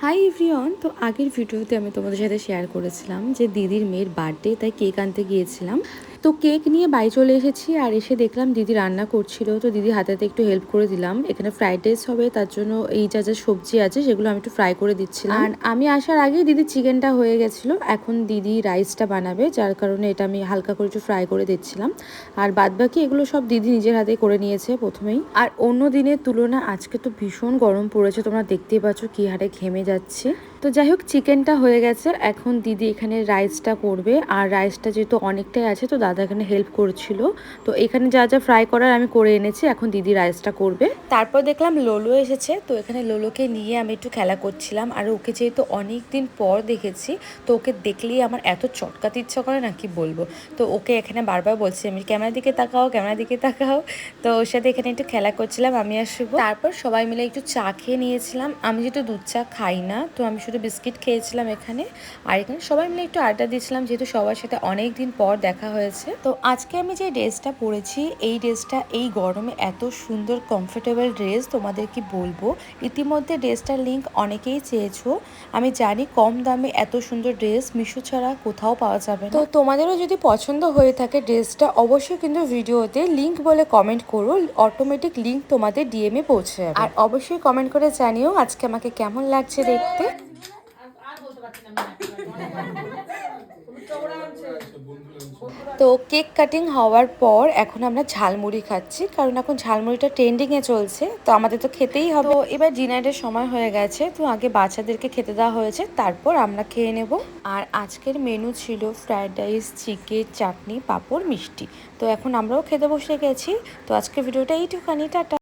Hi everyone. তো আগের ভিডিওতে আমি তোমাদের সাথে শেয়ার করেছিলাম যে দিদির মেয়ের বার্থডে, তাই কেক আনতে গিয়েছিলাম। তো কেক নিয়ে বাড়ি চলে এসেছি আর এসে দেখলাম দিদি রান্না করছিল। তো দিদি হাতে একটু হেল্প করে দিলাম। এখানে ফ্রাইড রাইস হবে, তার জন্য এই যা যা সবজি আছে সেগুলো আমি একটু ফ্রাই করে দিচ্ছিলাম। আর আমি আসার আগেই দিদি চিকেনটা হয়ে গেছিলো, এখন দিদি রাইসটা বানাবে, যার কারণে এটা আমি হালকা করে একটু ফ্রাই করে দিচ্ছিলাম। আর বাদবাকি এগুলো সব দিদি নিজের হাতে করে নিয়েছে প্রথমেই। আর অন্য দিনের তুলনায় আজকে তো ভীষণ গরম পড়েছে, তোমরা দেখতেই পাচ্ছ কি হারে ঘেমে যাচ্ছে। তো যাই হোক, চিকেনটা হয়ে গেছে, এখন দিদি এখানে রাইসটা করবে। আর রাইসটা যেহেতু অনেকটাই আছে, তো দাদা এখানে হেল্প করছিল। তো এখানে যা যা ফ্রাই করার আমি করে এনেছি, এখন দিদি রাইসটা করবে। তারপর দেখলাম লোলো এসেছে, তো এখানে লোলোকে নিয়ে আমি একটু খেলা করছিলাম। আর ওকে যেহেতু অনেক দিন পর দেখেছি, তো ওকে দেখলেই আমার এত চটকাতে ইচ্ছা করে না, কি বলবো। তো ওকে এখানে বারবার বলছি আমি, ক্যামেরার দিকে তাকাও, ক্যামেরার দিকে তাকাও। তো ওর সাথে এখানে একটু খেলা করছিলাম আমি আর শুভ। তারপর সবাই মিলে একটু চা খেয়ে নিয়েছিলাম। আমি যেহেতু দুধ চা খাই না, তো আমি শুধু বিস্কিট খেয়েছিলাম এখানে। আর এখানে সবাই মিলে একটু আড্ডা দিয়েছিলাম, যেহেতু সবার সাথে অনেক দিন পর দেখা হয়েছে। তো আজকে আমি যে ড্রেসটা পরেছি, এই ড্রেসটা এই গরমে এত সুন্দর কমফোর্টেবল ড্রেস, তোমাদের কি বলবো। ইতিমধ্যে ড্রেসটার লিঙ্ক অনেকেই চেয়েছো। আমি জানি কম দামে এত সুন্দর ড্রেস মিশো ছাড়া কোথাও পাওয়া যাবে না। তো তোমাদেরও যদি পছন্দ হয়ে থাকে ড্রেসটা, অবশ্যই কিন্তু ভিডিওতে লিঙ্ক বলে কমেন্ট করো, অটোমেটিক লিঙ্ক তোমাদের ডিএমে পৌঁছে যাবে। আর অবশ্যই কমেন্ট করে জানিও আজকে আমাকে কেমন লাগছে দেখতে। তো কেক কাটিং হওয়ার পর এখন আমরা ঝালমুড়ি খাচ্ছি, কারণ এখন ঝালমুড়িটা ট্রেন্ডিংয়ে চলছে, তো আমাদের তো খেতেই হবে। তো এবার ডিনারের সময় হয়ে গেছে, তো আগে বাচ্চাদেরকে খেতে দেওয়া হয়েছে, তারপর আমরা খেয়ে নেব। আর আজকের মেনু ছিল ফ্রাইড রাইস, চিকেন, চাটনি, পাঁপড়, মিষ্টি। তো এখন আমরাও খেতে বসে গেছি। তো আজকের ভিডিওটা এইটুখানি, টাটা।